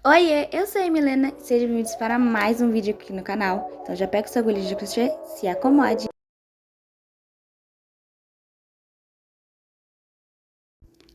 Oiê, eu sou a Milena e sejam bem-vindos para mais um vídeo aqui no canal. Então já pega o seu agulha de crochê, se acomode.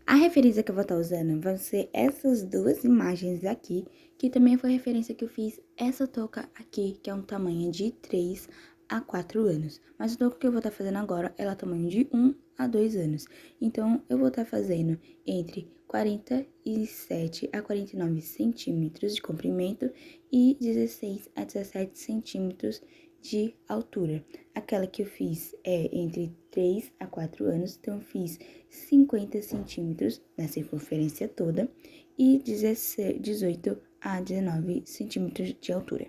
A referência que eu vou estar usando vão ser essas duas imagens aqui, que também foi a referência que eu fiz essa touca aqui, que é um tamanho de 3 a 4 anos. Mas a touca que eu vou estar fazendo agora, ela é tamanho de 1 a 2 anos. Então, eu vou estar fazendo entre 47 a 49 centímetros de comprimento e 16 a 17 centímetros de altura. Aquela que eu fiz é entre 3 a 4 anos, então eu fiz 50 centímetros na circunferência toda e 18 a 19 centímetros de altura.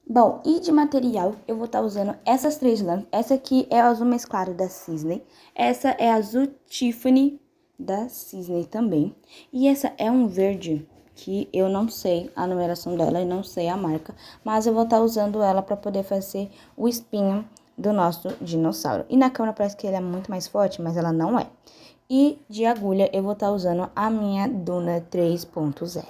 Bom, e de material, eu vou estar usando essas três lãs. Essa aqui é azul mesclado da Cisne, essa é azul Tiffany da Cisne também, e essa é um verde que eu não sei a numeração dela e não sei a marca, mas eu vou estar usando ela para poder fazer o espinho do nosso dinossauro. E na câmera parece que ele é muito mais forte, mas ela não é. E de agulha eu vou estar usando a minha Duna 3.0.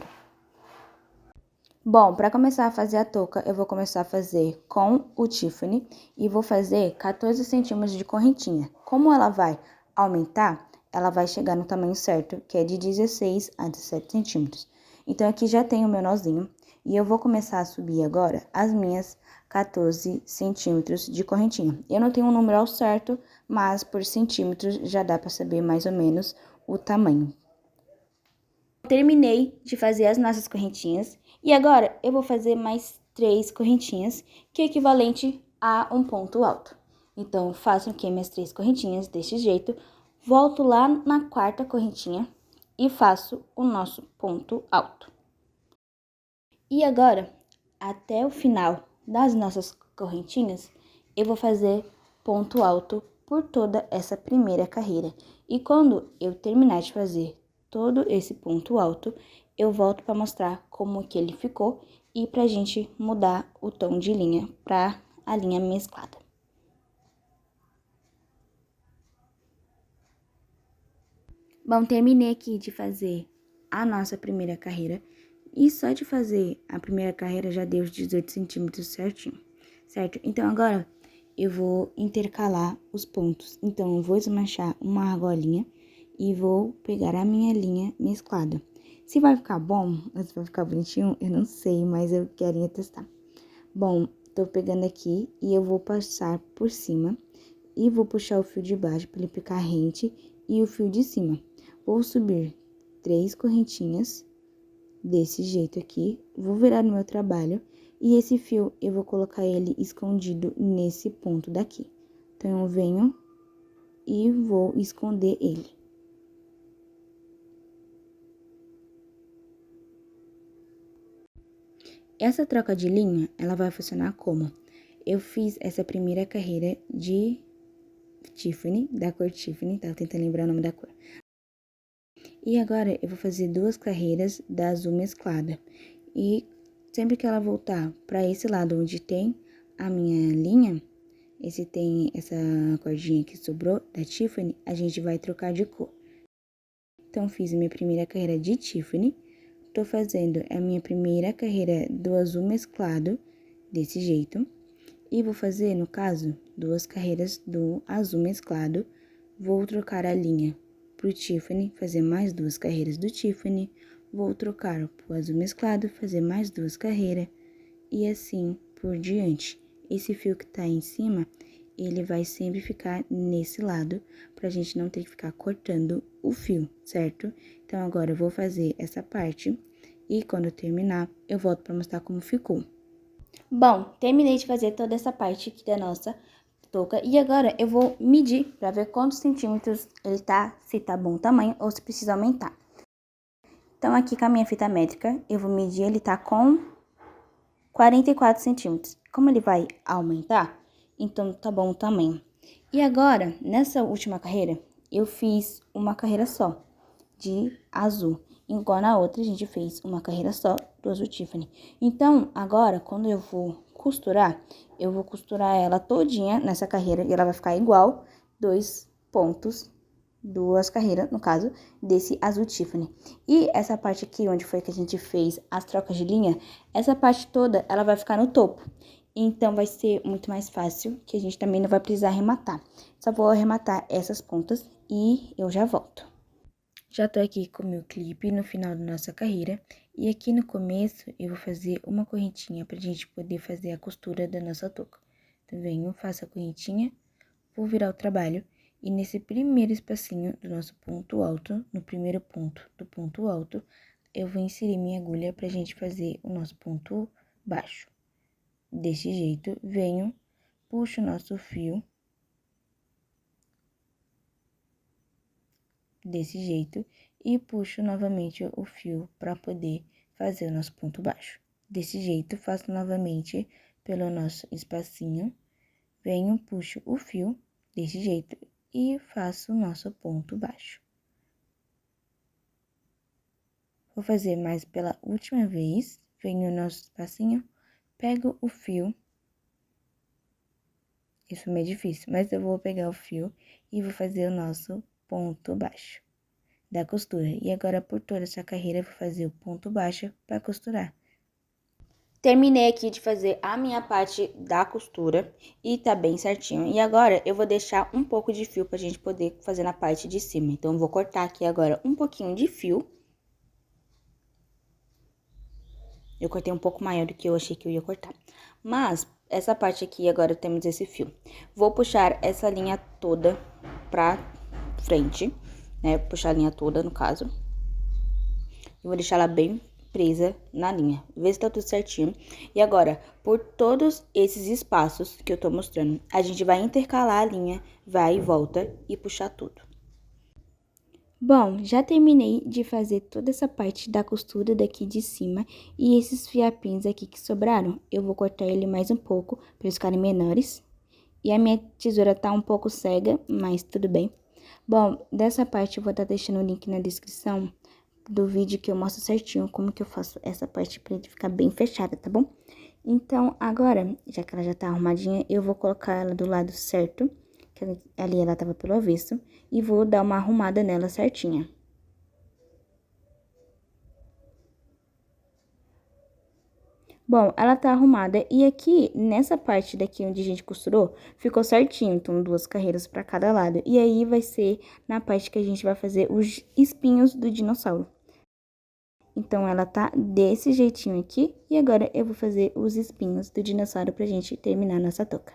Bom, para começar a fazer a touca, eu vou começar a fazer com o Tiffany e vou fazer 14 centímetros de correntinha. Como ela vai aumentar, ela vai chegar no tamanho certo, que é de 16 a 17 centímetros. Então, aqui já tem o meu nozinho e eu vou começar a subir agora as minhas 14 centímetros de correntinha. Eu não tenho um número ao certo, mas por centímetros já dá para saber mais ou menos o tamanho. Terminei de fazer as nossas correntinhas e agora eu vou fazer mais 3 correntinhas, que é equivalente a um ponto alto. Então, faço aqui minhas 3 correntinhas desse jeito, volto lá na quarta correntinha e faço o nosso ponto alto. E agora, até o final das nossas correntinhas, eu vou fazer ponto alto por toda essa primeira carreira. E quando eu terminar de fazer todo esse ponto alto, eu volto para mostrar como que ele ficou e pra gente mudar o tom de linha para a linha mesclada. Bom, terminei aqui de fazer a nossa primeira carreira e só de fazer a primeira carreira já deu os 18 centímetros certinho, certo? Então, agora eu vou intercalar os pontos. Então, eu vou esmanchar uma argolinha e vou pegar a minha linha mesclada. Se vai ficar bom, ou se vai ficar bonitinho, eu não sei, mas eu queria testar. Bom, tô pegando aqui e eu vou passar por cima e vou puxar o fio de baixo para ele ficar rente e o fio de cima. Vou subir 3 correntinhas desse jeito aqui, vou virar no meu trabalho e esse fio eu vou colocar ele escondido nesse ponto daqui. Então, eu venho e vou esconder ele. Essa troca de linha, ela vai funcionar como? Eu fiz essa primeira carreira de Tiffany, da cor Tiffany, tava tentando lembrar o nome da cor. E agora, eu vou fazer 2 carreiras da azul mesclada. E sempre que ela voltar para esse lado onde tem a minha linha, tem essa cordinha que sobrou da Tiffany, a gente vai trocar de cor. Então, fiz a minha primeira carreira de Tiffany, tô fazendo a minha primeira carreira do azul mesclado, desse jeito. E vou fazer, no caso, 2 carreiras do azul mesclado, vou trocar a linha pro Tiffany, fazer mais 2 carreiras do Tiffany, vou trocar pro azul mesclado, fazer mais 2 carreiras, e assim por diante. Esse fio que tá em cima, ele vai sempre ficar nesse lado, pra gente não ter que ficar cortando o fio, certo? Então, agora eu vou fazer essa parte, e quando eu terminar, eu volto pra mostrar como ficou. Bom, terminei de fazer toda essa parte aqui da nossa touca e agora eu vou medir para ver quantos centímetros ele tá, se tá bom o tamanho ou se precisa aumentar. Então, aqui com a minha fita métrica, eu vou medir, ele tá com 44 centímetros. Como ele vai aumentar, então tá bom o tamanho. E agora, nessa última carreira, eu fiz uma carreira só de azul. Igual na outra, a gente fez uma carreira só do azul Tiffany. Então, agora, quando eu vou costurar, eu vou costurar ela todinha nessa carreira e ela vai ficar igual 2 pontos duas carreiras, no caso, desse azul Tiffany. E essa parte aqui, onde foi que a gente fez as trocas de linha, essa parte toda, ela vai ficar no topo. Então, vai ser muito mais fácil, que a gente também não vai precisar arrematar. Só vou arrematar essas pontas e eu já volto. Já tô aqui com o meu clipe no final da nossa carreira. E aqui no começo, eu vou fazer uma correntinha pra gente poder fazer a costura da nossa touca. Então, venho, faço a correntinha, vou virar o trabalho. E nesse primeiro espacinho do nosso ponto alto, no primeiro ponto do ponto alto, eu vou inserir minha agulha pra gente fazer o nosso ponto baixo. Desse jeito, venho, puxo o nosso fio. Desse jeito, e puxo novamente o fio para poder fazer o nosso ponto baixo. Desse jeito, faço novamente pelo nosso espacinho, venho, puxo o fio, desse jeito, e faço o nosso ponto baixo. Vou fazer mais pela última vez, venho no nosso espacinho, pego o fio. Isso é meio difícil, mas eu vou pegar o fio e vou fazer o nosso ponto baixo da costura. E agora, por toda essa carreira, eu vou fazer o ponto baixo para costurar. Terminei aqui de fazer a minha parte da costura e tá bem certinho. E agora, eu vou deixar um pouco de fio pra gente poder fazer na parte de cima. Então, eu vou cortar aqui agora um pouquinho de fio. Eu cortei um pouco maior do que eu achei que eu ia cortar. Mas, essa parte aqui, agora temos esse fio. Vou puxar essa linha toda pra frente, né? Puxar a linha toda, no caso. Eu vou deixar ela bem presa na linha, ver se tá tudo certinho. E agora, por todos esses espaços que eu tô mostrando, a gente vai intercalar a linha, vai e volta e puxar tudo. Bom, já terminei de fazer toda essa parte da costura daqui de cima e esses fiapinhos aqui que sobraram, eu vou cortar ele mais um pouco para eles ficarem menores. E a minha tesoura tá um pouco cega, mas tudo bem. Bom, dessa parte eu vou estar deixando o link na descrição do vídeo que eu mostro certinho como que eu faço essa parte pra ele ficar bem fechada, tá bom? Então, agora, já que ela já tá arrumadinha, eu vou colocar ela do lado certo, que ali ela tava pelo avesso, e vou dar uma arrumada nela certinha. Bom, ela tá arrumada e aqui, nessa parte daqui onde a gente costurou, ficou certinho, então duas carreiras pra cada lado. E aí, vai ser na parte que a gente vai fazer os espinhos do dinossauro. Então, ela tá desse jeitinho aqui, e agora eu vou fazer os espinhos do dinossauro pra gente terminar nossa touca.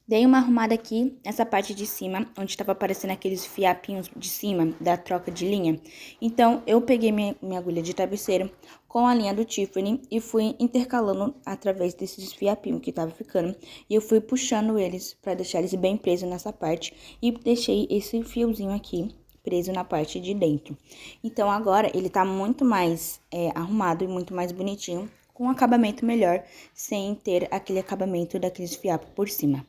Dei uma arrumada aqui, nessa parte de cima, onde tava aparecendo aqueles fiapinhos de cima da troca de linha. Então, eu peguei minha agulha de travesseiro com a linha do Tiffany e fui intercalando através desses fiapinhos que tava ficando. E eu fui puxando eles pra deixar eles bem presos nessa parte e deixei esse fiozinho aqui preso na parte de dentro. Então, agora, ele tá muito mais arrumado e muito mais bonitinho, com um acabamento melhor, sem ter aquele acabamento daqueles fiapos por cima.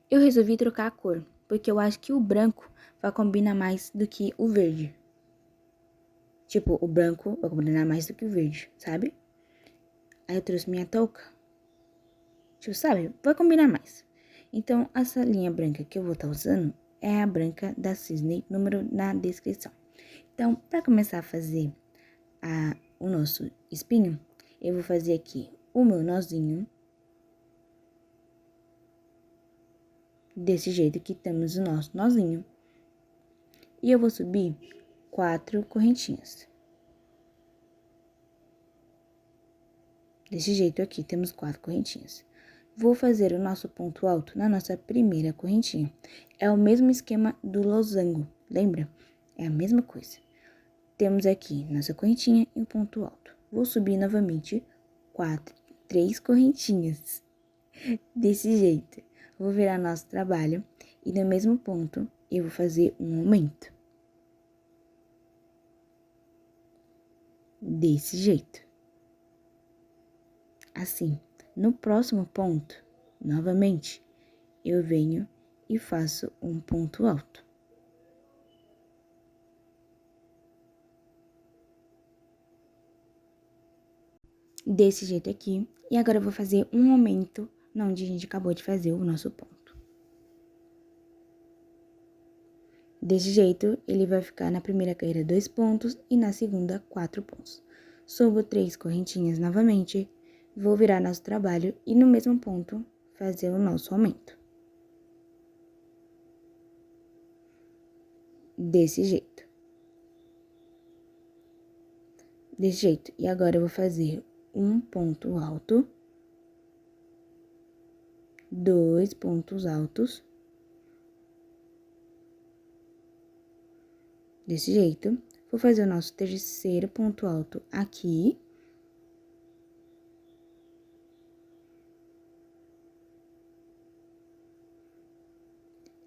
Eu resolvi trocar a cor, porque eu acho que o branco vai combinar mais do que o verde. Tipo, o branco vai combinar mais do que o verde, sabe? Aí eu trouxe minha touca. Tipo, sabe? Vai combinar mais. Então, essa linha branca que eu vou estar usando é a branca da Cisne, número na descrição. Então, para começar a fazer o nosso espinho, eu vou fazer aqui o meu nozinho. Desse jeito que temos o nosso nozinho. E eu vou subir 4 correntinhas. Desse jeito aqui, temos 4 correntinhas. Vou fazer o nosso ponto alto na nossa primeira correntinha. É o mesmo esquema do losango, lembra? É a mesma coisa. Temos aqui nossa correntinha e o ponto alto. Vou subir novamente 3 correntinhas. Desse jeito. Vou virar nosso trabalho e no mesmo ponto eu vou fazer um aumento. Desse jeito. Assim, no próximo ponto, novamente, eu venho e faço um ponto alto. Desse jeito aqui, e agora eu vou fazer um aumento onde a gente acabou de fazer o nosso ponto. Desse jeito, ele vai ficar na primeira carreira 2 pontos e na segunda 4 pontos. Subo 3 correntinhas novamente, vou virar nosso trabalho e no mesmo ponto fazer o nosso aumento. Desse jeito. E agora eu vou fazer um ponto alto, 2 pontos altos, desse jeito. Vou fazer o nosso terceiro ponto alto aqui.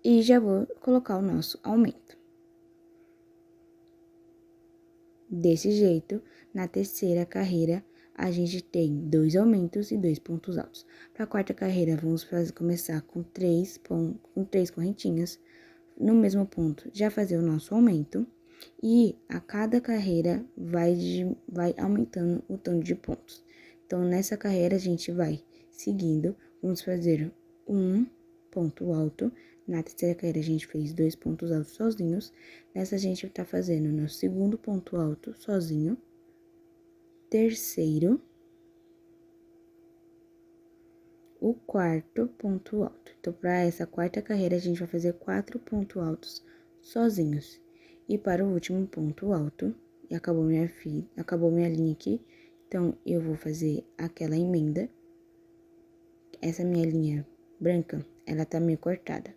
E já vou colocar o nosso aumento. Desse jeito, na terceira carreira, a gente tem 2 aumentos e 2 pontos altos. Para a quarta carreira, vamos começar com 3 correntinhas. No mesmo ponto, já fazer o nosso aumento. E a cada carreira vai aumentando o tanto de pontos. Então, nessa carreira, a gente vai seguindo. Vamos fazer um ponto alto. Na terceira carreira, a gente fez 2 pontos altos sozinhos. Nessa, a gente tá fazendo o nosso segundo ponto alto sozinho. Terceiro. O quarto ponto alto. Então, para essa quarta carreira, a gente vai fazer 4 pontos altos sozinhos. E para o último ponto alto, e acabou minha linha aqui, então, eu vou fazer aquela emenda. Essa minha linha branca, ela tá meio cortada,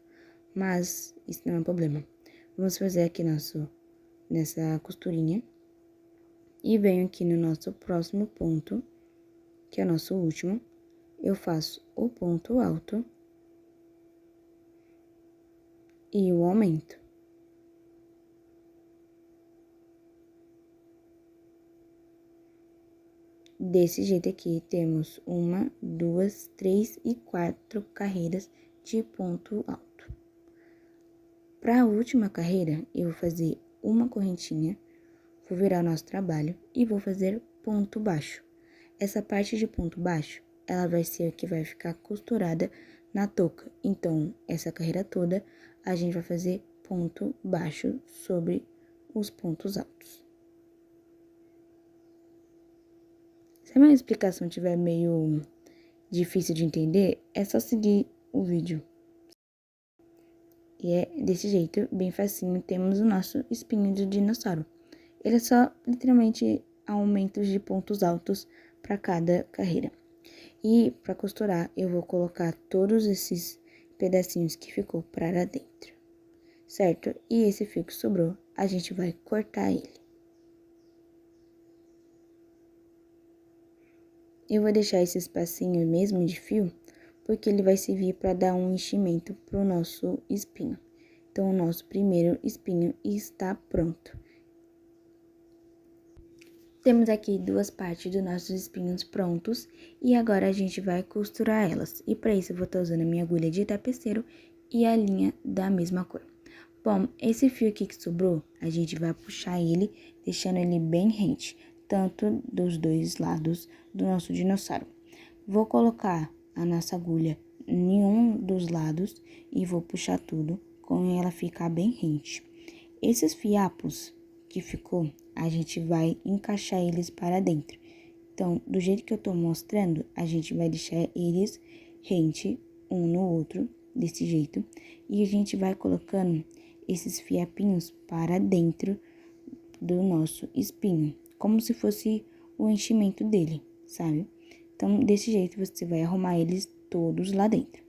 mas isso não é um problema. Vamos fazer aqui nessa costurinha. E venho aqui no nosso próximo ponto, que é o nosso último. Eu faço o ponto alto e o aumento. Desse jeito aqui, temos 1, 2, 3 e 4 carreiras de ponto alto. Para a última carreira, eu vou fazer uma correntinha, vou virar o nosso trabalho e vou fazer ponto baixo. Essa parte de ponto baixo, ela vai ser a que vai ficar costurada na touca. Então, essa carreira toda, a gente vai fazer ponto baixo sobre os pontos altos. Se a minha explicação estiver meio difícil de entender, é só seguir o vídeo. E é desse jeito, bem facinho, temos o nosso espinho de dinossauro. Ele é só, literalmente, aumentos de pontos altos para cada carreira. E para costurar, eu vou colocar todos esses pedacinhos que ficou para dentro, certo? E esse fio que sobrou, a gente vai cortar ele. Eu vou deixar esse espacinho mesmo de fio, porque ele vai servir para dar um enchimento pro nosso espinho. Então, o nosso primeiro espinho está pronto. Temos aqui 2 partes dos nossos espinhos prontos e agora a gente vai costurar elas. E para isso eu vou estar usando a minha agulha de tapeceiro e a linha da mesma cor. Bom, esse fio aqui que sobrou, a gente vai puxar ele, deixando ele bem rente, tanto dos 2 lados do nosso dinossauro. Vou colocar a nossa agulha em um dos lados e vou puxar tudo, com ela ficar bem rente. Esses fiapos que ficou, a gente vai encaixar eles para dentro. Então, do jeito que eu tô mostrando, a gente vai deixar eles rente um no outro, desse jeito. E a gente vai colocando esses fiapinhos para dentro do nosso espinho, como se fosse o enchimento dele, sabe? Então, desse jeito, você vai arrumar eles todos lá dentro.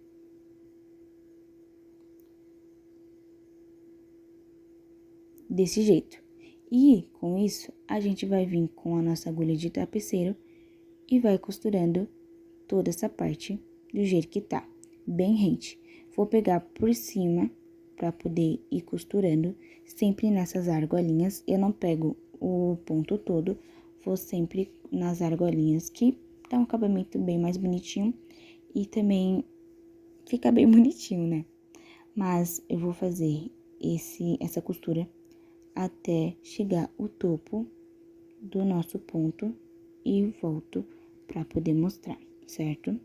Desse jeito. E, com isso, a gente vai vir com a nossa agulha de tapeceiro e vai costurando toda essa parte do jeito que tá, bem rente. Vou pegar por cima para poder ir costurando, sempre nessas argolinhas. Eu não pego o ponto todo, vou sempre nas argolinhas, que dá um acabamento bem mais bonitinho e também fica bem bonitinho, né? Mas eu vou fazer essa costura até chegar o topo do nosso ponto e volto para poder mostrar, certo?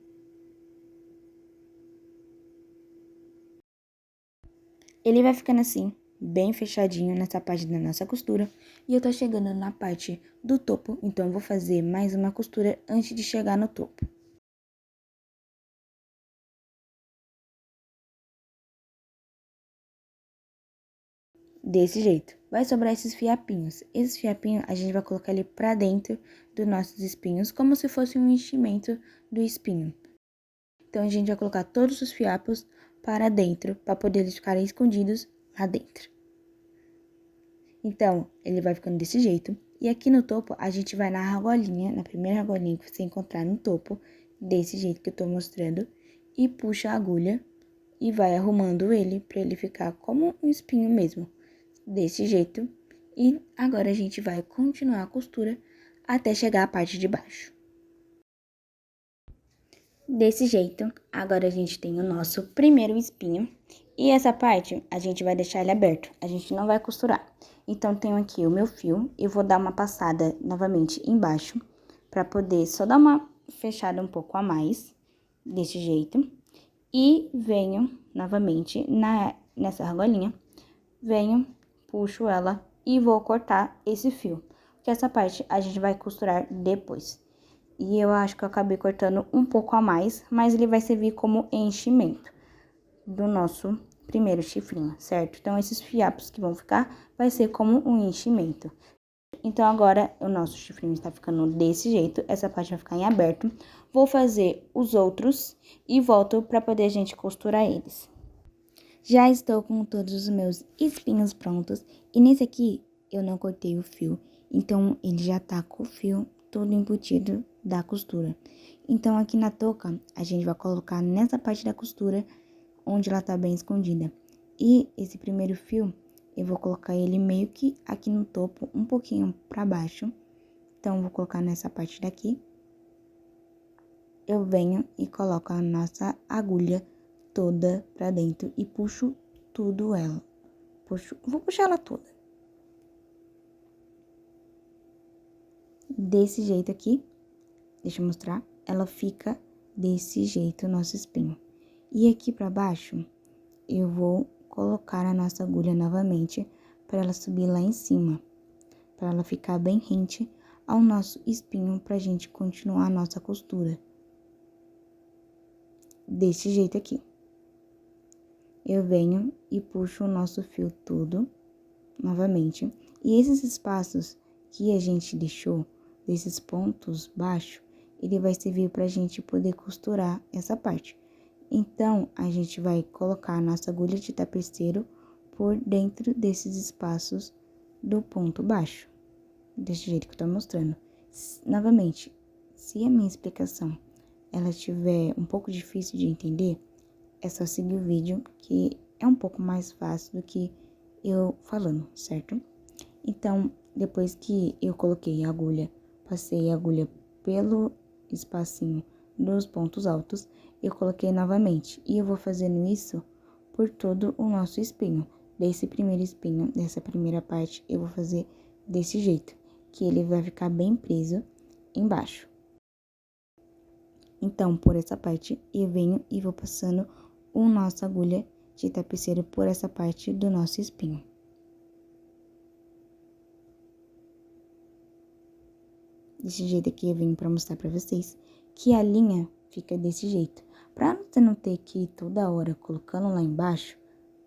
Ele vai ficando assim, bem fechadinho nessa parte da nossa costura. E eu tô chegando na parte do topo, então eu vou fazer mais uma costura antes de chegar no topo. Desse jeito. Vai sobrar esses fiapinhos. Esses fiapinhos a gente vai colocar ele pra dentro dos nossos espinhos, como se fosse um enchimento do espinho. Então, a gente vai colocar todos os fiapos para dentro, para poder eles ficarem escondidos lá dentro. Então, ele vai ficando desse jeito. E aqui no topo, a gente vai na argolinha, na primeira argolinha que você encontrar no topo, desse jeito que eu tô mostrando, e puxa a agulha e vai arrumando ele para ele ficar como um espinho mesmo, desse jeito. E agora a gente vai continuar a costura até chegar à parte de baixo. Desse jeito, agora a gente tem o nosso primeiro espinho. E essa parte, a gente vai deixar ele aberto, a gente não vai costurar. Então, tenho aqui o meu fio, eu vou dar uma passada novamente embaixo, pra poder só dar uma fechada um pouco a mais, desse jeito. E venho novamente nessa argolinha, venho, puxo ela e vou cortar esse fio. Porque essa parte a gente vai costurar depois. E eu acho que eu acabei cortando um pouco a mais, mas ele vai servir como enchimento do nosso primeiro chifrinho, certo? Então, esses fiapos que vão ficar, vai ser como um enchimento. Então, agora, o nosso chifrinho está ficando desse jeito, essa parte vai ficar em aberto. Vou fazer os outros e volto para poder a gente costurar eles. Já estou com todos os meus espinhos prontos, e nesse aqui eu não cortei o fio, então ele já tá com o fio todo embutido da costura. Então, aqui na touca, a gente vai colocar nessa parte da costura, onde ela tá bem escondida. E esse primeiro fio, eu vou colocar ele meio que aqui no topo, um pouquinho pra baixo. Então, vou colocar nessa parte daqui. Eu venho e coloco a nossa agulha toda pra dentro e puxo tudo ela. Vou puxar ela toda. Desse jeito aqui, deixa eu mostrar, ela fica desse jeito o nosso espinho. E aqui pra baixo, eu vou colocar a nossa agulha novamente para ela subir lá em cima, para ela ficar bem rente ao nosso espinho pra gente continuar a nossa costura. Desse jeito aqui. Eu venho e puxo o nosso fio todo, novamente. E esses espaços que a gente deixou, desses pontos baixos, ele vai servir pra gente poder costurar essa parte. Então, a gente vai colocar a nossa agulha de tapeceiro por dentro desses espaços do ponto baixo. Desse jeito que eu tô mostrando. Novamente, se a minha explicação ela estiver um pouco difícil de entender, é só seguir o vídeo, que é um pouco mais fácil do que eu falando, certo? Então, depois que eu coloquei a agulha, passei a agulha pelo espacinho dos pontos altos, eu coloquei novamente. E eu vou fazendo isso por todo o nosso espinho. Desse primeiro espinho, dessa primeira parte, eu vou fazer desse jeito, que ele vai ficar bem preso embaixo. Então, por essa parte, eu venho e vou passando a nossa agulha de tapeceiro por essa parte do nosso espinho. Desse jeito aqui eu venho pra mostrar pra vocês que a linha fica desse jeito. Pra você não ter que ir toda hora colocando lá embaixo,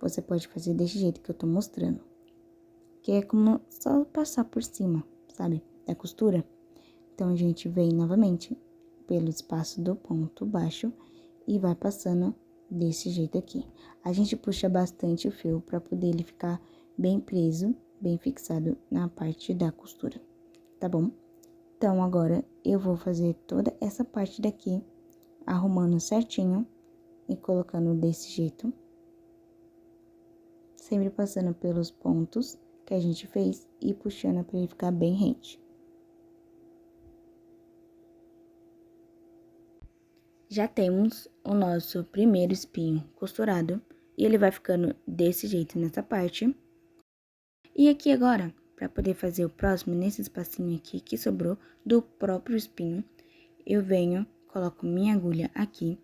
você pode fazer desse jeito que eu tô mostrando. Que é como só passar por cima, sabe, da costura. Então, a gente vem novamente pelo espaço do ponto baixo e vai passando desse jeito aqui. A gente puxa bastante o fio pra poder ele ficar bem preso, bem fixado na parte da costura, tá bom? Então, agora, eu vou fazer toda essa parte daqui, arrumando certinho e colocando desse jeito. Sempre passando pelos pontos que a gente fez e puxando pra ele ficar bem rente. Já temos o nosso primeiro espinho costurado e ele vai ficando desse jeito nessa parte. E aqui agora, para poder fazer o próximo, nesse espacinho aqui que sobrou do próprio espinho, eu venho, coloco minha agulha aqui,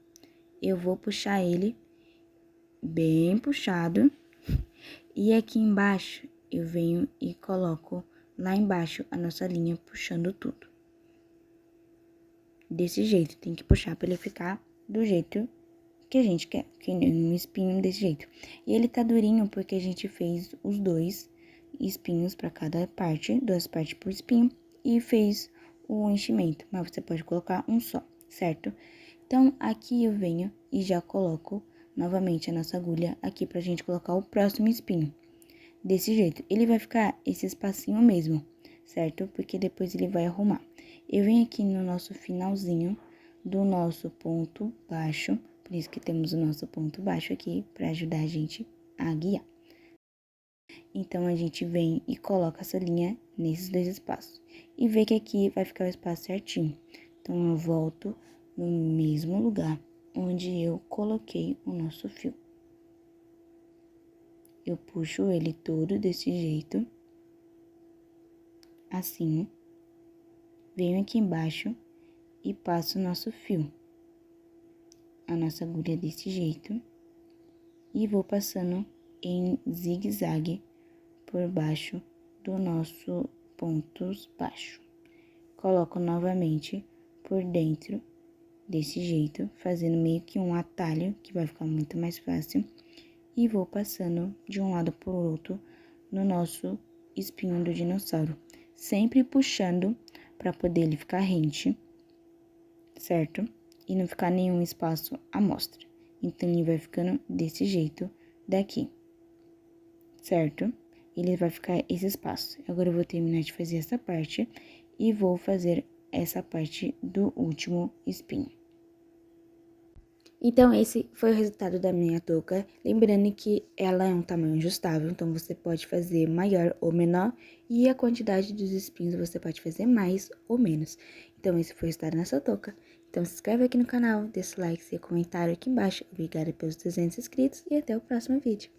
eu vou puxar ele bem puxado E aqui embaixo, eu venho e coloco lá embaixo a nossa linha, puxando tudo. Desse jeito, tem que puxar pra ele ficar do jeito que a gente quer, que nem um espinho desse jeito. E ele tá durinho porque a gente fez os 2 espinhos pra cada parte, 2 partes por espinho, e fez o enchimento, mas você pode colocar um só, certo? Então, aqui eu venho e já coloco novamente a nossa agulha aqui pra gente colocar o próximo espinho. Desse jeito, ele vai ficar esse espacinho mesmo, certo? Porque depois ele vai arrumar. Eu venho aqui no nosso finalzinho do nosso ponto baixo, por isso que temos o nosso ponto baixo aqui, pra ajudar a gente a guiar. Então, a gente vem e coloca essa linha nesses 2 espaços. E vê que aqui vai ficar o espaço certinho. Então, eu volto no mesmo lugar onde eu coloquei o nosso fio. Eu puxo ele todo desse jeito, assim. Venho aqui embaixo e passo o nosso fio. A nossa agulha desse jeito. E vou passando em zigue-zague por baixo do nosso pontos baixo. Coloco novamente por dentro desse jeito, fazendo meio que um atalho, que vai ficar muito mais fácil. E vou passando de um lado por outro no nosso espinho do dinossauro, sempre puxando para poder ele ficar rente, certo? E não ficar nenhum espaço à mostra. Então, ele vai ficando desse jeito daqui, certo? Ele vai ficar esse espaço. Agora, eu vou terminar de fazer essa parte e vou fazer essa parte do último espinho. Então, esse foi o resultado da minha touca. Lembrando que ela é um tamanho ajustável, então você pode fazer maior ou menor. E a quantidade dos espinhos você pode fazer mais ou menos. Então, esse foi o resultado dessa touca. Então, se inscreve aqui no canal, deixa o like, seu comentário aqui embaixo. Obrigada pelos 200 inscritos e até o próximo vídeo.